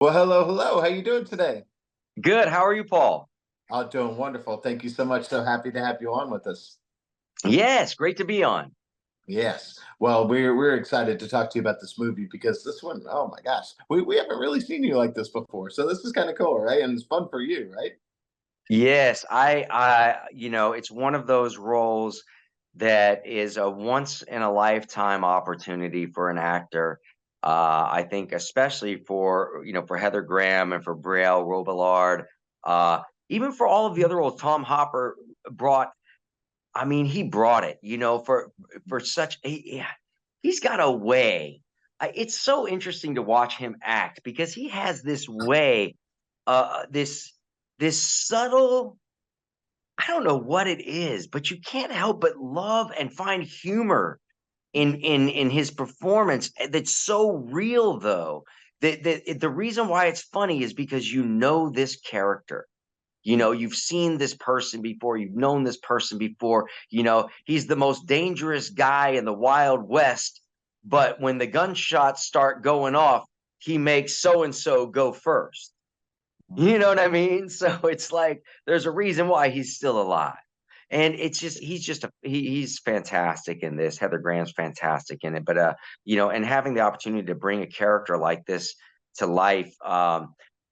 Well, hello, hello. How you doing today? Good. How are you, Paul? I'm doing wonderful. Thank you so much. So happy to have you on with us. Yes, great to be on. Yes. Well, we're excited to talk to you about this movie because this one, oh my gosh, we haven't really seen you like this before. So this is kind of cool, right? And it's fun for you, right? Yes, it's one of those roles that is a once in a lifetime opportunity for an actor. I think especially for Heather Graham and for Brielle Robillard, even for all of the other roles Tom Hopper brought. I mean, he brought it, for such he's got a way. It's so interesting to watch him act because he has this way, this subtle, I don't know what it is, but you can't help but love and find humor in his performance. That's so real, though. The reason why it's funny is because you know this character. You've seen this person before, you've known this person before. He's the most dangerous guy in the Wild West, but when the gunshots start going off, he makes so and so go first. You know what I mean? So it's like there's a reason why he's still alive. And it's just he's fantastic in this. Heather Graham's fantastic in it. But and having the opportunity to bring a character like this to life,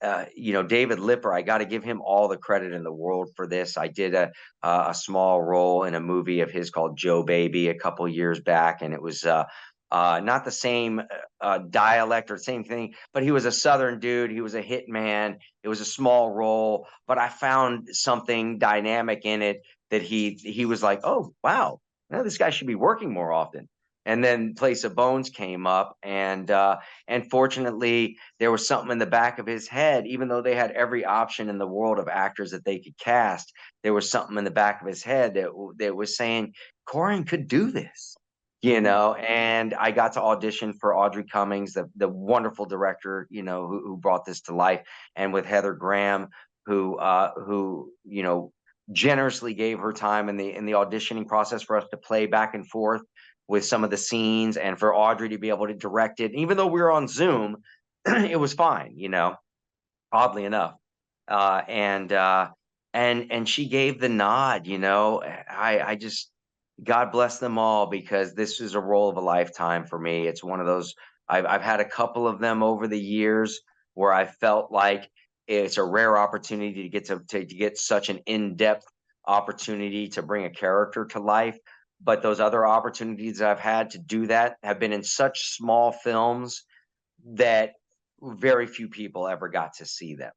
David Lipper, I got to give him all the credit in the world for this. I did a small role in a movie of his called Joe Baby a couple years back, and it was not the same dialect or same thing, but he was a Southern dude. He was a hit man. It was a small role, but I found something dynamic in it that he was like, oh wow, this guy should be working more often. And then Place of Bones came up, and fortunately, there was something in the back of his head. Even though they had every option in the world of actors that they could cast, there was something in the back of his head that was saying Corin could do this. And I got to audition for Audrey Cummings, the wonderful director, who brought this to life, and with Heather Graham, who generously gave her time in the auditioning process for us to play back and forth with some of the scenes, and for Audrey to be able to direct it. Even though we were on Zoom, it was fine, oddly enough. And she gave the nod. I just, God bless them all, because this is a role of a lifetime for me. It's one of those, I've had a couple of them over the years where I felt like it's a rare opportunity to get such an in-depth opportunity to bring a character to life. But those other opportunities I've had to do that have been in such small films that very few people ever got to see them.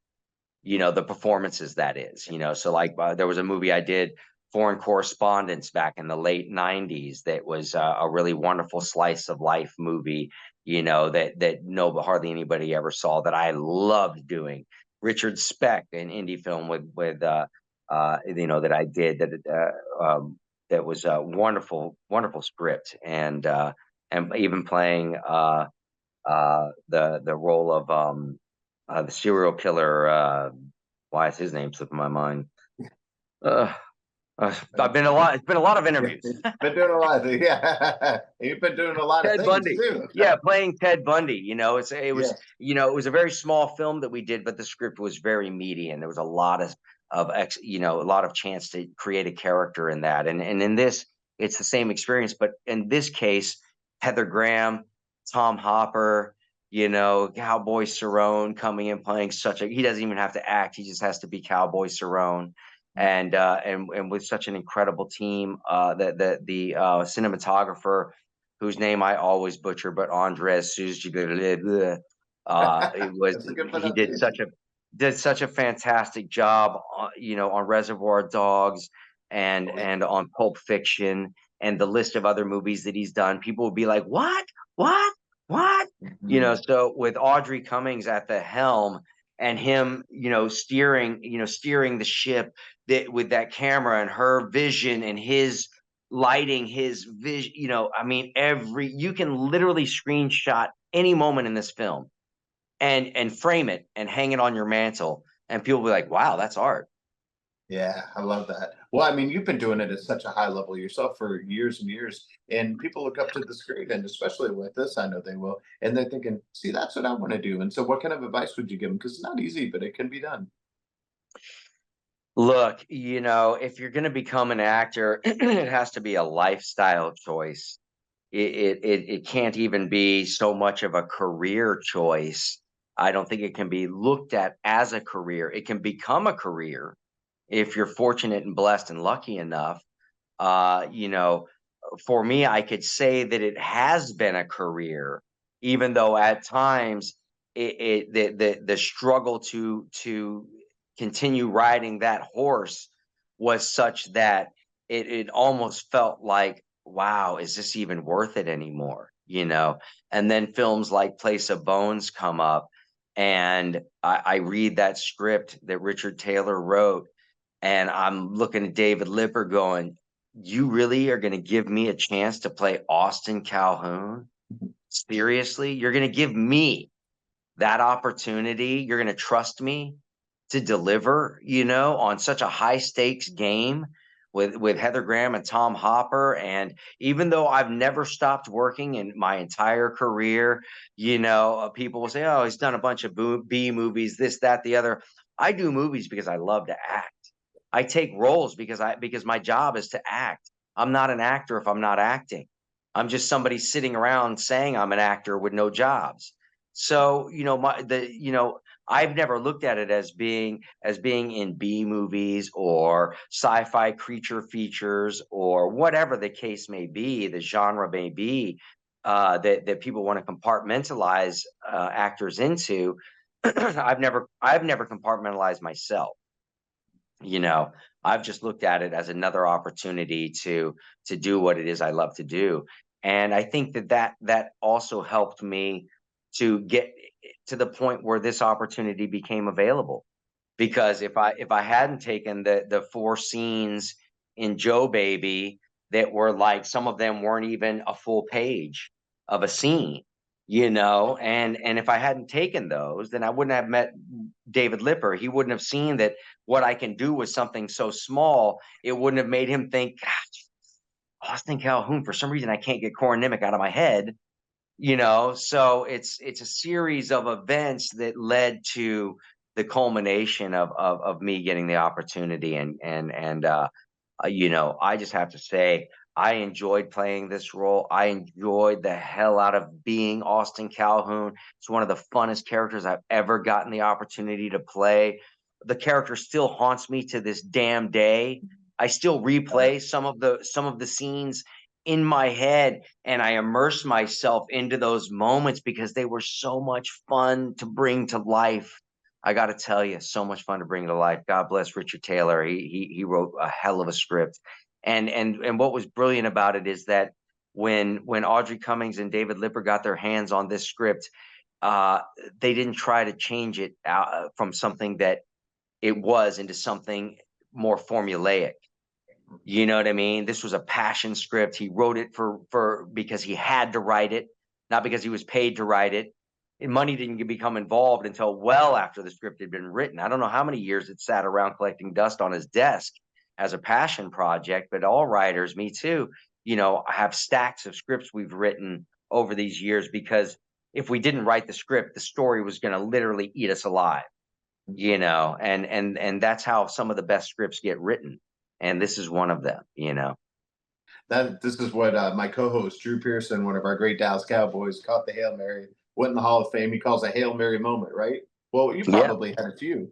The performances, that is. So like, there was a movie I did, Foreign Correspondence, back in the late 90s, that was a really wonderful slice of life movie, that no hardly anybody ever saw, that I loved doing. Richard Speck, an indie film that I did, that was a wonderful, wonderful script. And even playing the role of the serial killer. Why is his name slipping my mind? Uh, I've been a lot. It's been a lot of interviews. Been doing a lot of yeah. You've been doing a lot of Ted things Bundy. too. Yeah, playing Ted Bundy. Yes. It was a very small film that we did, but the script was very meaty, and there was a lot a lot of chance to create a character in that. And in this, it's the same experience, but in this case, Heather Graham, Tom Hopper, Cowboy Cerrone coming in playing he doesn't even have to act; he just has to be Cowboy Cerrone. And with such an incredible team, the cinematographer, whose name I always butcher, but Andres Suzgi, it was That's a good he did pronunciation. such a fantastic job, on Reservoir Dogs, Oh, and on Pulp Fiction, and the list of other movies that he's done. People would be like, "What? What? What?" yeah. So with Audrey Cummings at the helm, and him, steering the ship, with that camera, and her vision, and his lighting, his vision, I mean, you can literally screenshot any moment in this film, and frame it and hang it on your mantle, and people will be like, wow, that's art. Yeah, I love that. Well, I mean, you've been doing it at such a high level yourself for years and years, and people look up to the screen, and especially with this, I know they will, and they're thinking, "See, that's what I want to do." And so, what kind of advice would you give them? Because it's not easy, but it can be done. Look, if you're going to become an actor, it has to be a lifestyle choice. It can't even be so much of a career choice. I don't think it can be looked at as a career. It can become a career if you're fortunate and blessed and lucky enough. Uh, you know, for me, I could say that it has been a career, even though at times the struggle to continue riding that horse was such that it almost felt like, wow, is this even worth it anymore? And then films like Place of Bones come up, and I read that script that Richard Taylor wrote, and I'm looking at David Lipper going, you really are going to give me a chance to play Austin Calhoun? Seriously? You're going to give me that opportunity? You're going to trust me to deliver, on such a high stakes game with Heather Graham and Tom Hopper. And even though I've never stopped working in my entire career, people will say, oh, he's done a bunch of B movies, this, that, the other. I do movies because I love to act. I take roles because my job is to act. I'm not an actor if I'm not acting. I'm just somebody sitting around saying I'm an actor with no jobs. So, I've never looked at it as being in B movies or sci-fi creature features or whatever the case may be, the genre may be, that people want to compartmentalize actors into. I've never compartmentalized myself. you know I've just looked at it as another opportunity to do what it is I love to do. And I think that also helped me to get to the point where this opportunity became available, because if I hadn't taken the four scenes in Joe Baby, that were like, some of them weren't even a full page of a scene, and if I hadn't taken those, then I wouldn't have met David Lipper. He wouldn't have seen that what I can do with something so small. It wouldn't have made him think, "Gosh, Austin Calhoun, for some reason I can't get Corin Nemec out of my head." So it's a series of events that led to the culmination of me getting the opportunity. I just have to say, I enjoyed playing this role. I enjoyed the hell out of being Austin Calhoun. It's one of the funnest characters I've ever gotten the opportunity to play. The character still haunts me to this damn day. I still replay some of the scenes in my head, and I immerse myself into those moments because they were so much fun to bring to life. I got to tell you, so much fun to bring to life. God bless Richard Taylor. He wrote a hell of a script, and what was brilliant about it is that when Audrey Cummings and David Lipper got their hands on this script, uh, they didn't try to change it from something that it was into something more formulaic. You know what I mean? This was a passion script. He wrote it for because he had to write it, not because he was paid to write it. And money didn't become involved until well after the script had been written. I don't know how many years it sat around collecting dust on his desk as a passion project, but all writers, me too, have stacks of scripts we've written over these years, because if we didn't write the script, the story was going to literally eat us alive. And that's how some of the best scripts get written, and this is one of them. That this is what my co-host Drew Pearson, one of our great Dallas Cowboys, caught the Hail Mary, went in the Hall of Fame. He calls a Hail Mary moment, right? Well, you Yeah, probably had a few.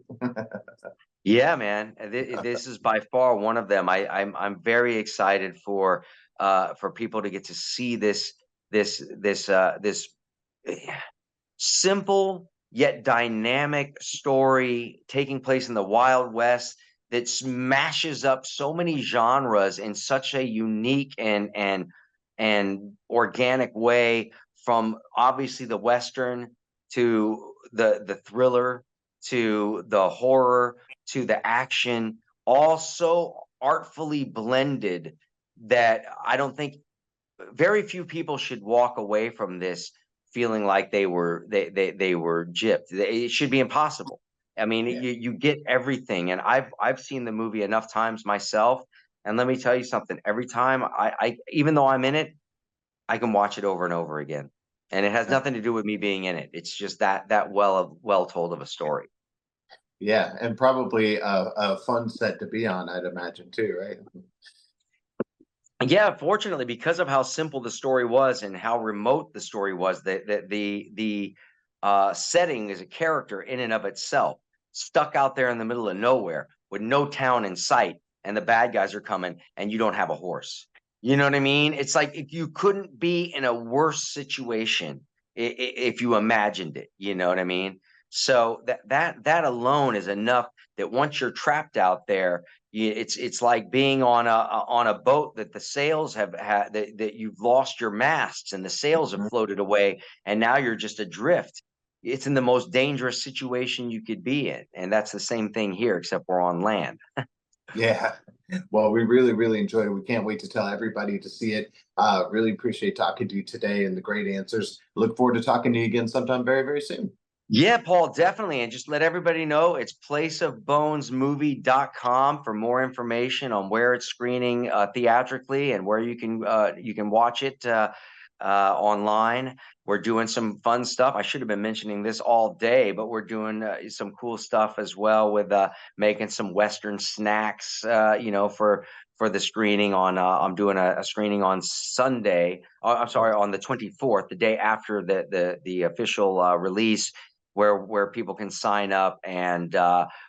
yeah, man. This is by far one of them. I'm very excited for people to get to see this simple yet dynamic story taking place in the Wild West that smashes up so many genres in such a unique and organic way, from obviously the Western to the thriller to the horror to the action, all so artfully blended that I don't think very few people should walk away from this feeling like they were gypped. It should be impossible. I mean, Yeah. you get everything, and I've seen the movie enough times myself, and let me tell you something. Every time I even though I'm in it, I can watch it over and over again, and it has nothing to do with me being in it. It's just that well told of a story. Yeah, and probably a fun set to be on, I'd imagine too, right? Yeah, fortunately, because of how simple the story was and how remote the story was, the setting is a character in and of itself, stuck out there in the middle of nowhere with no town in sight, and the bad guys are coming, and you don't have a horse. You know what I mean? It's like if you couldn't be in a worse situation if you imagined it. You know what I mean? So that alone is enough that once you're trapped out there, it's like being on a boat that the sails have had that you've lost your masts and the sails have Mhm. floated away and now you're just adrift. It's in the most dangerous situation you could be in, and that's the same thing here, except we're on land. Yeah. Well, we really, really enjoyed it. We can't wait to tell everybody to see it. Really appreciate talking to you today and the great answers. Look forward to talking to you again sometime very, very soon. Yeah, Paul, definitely. And just let everybody know it's placeofbonesmovie.com for more information on where it's screening theatrically and where you can watch it online. We're doing some fun stuff. I should have been mentioning this all day, but we're doing some cool stuff as well with making some Western snacks, for the screening on. I'm doing a screening on Sunday. I'm sorry, on the 24th, the day after the official release, where people can sign up, and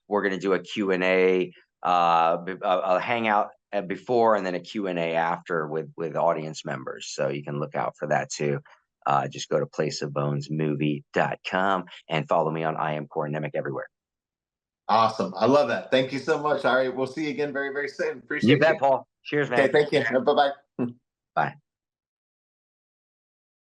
we're going to do a Q&A, a hangout before, and then a Q&A after with audience members. So you can look out for that too. Just go to placeofbonesmovie.com and follow me on I am Corin Nemec everywhere. Awesome. I love that. Thank you so much. All right. We'll see you again very, very soon. You Appreciate bet, you. Paul. Cheers, Okay. man. Thank you. Bye bye. Bye.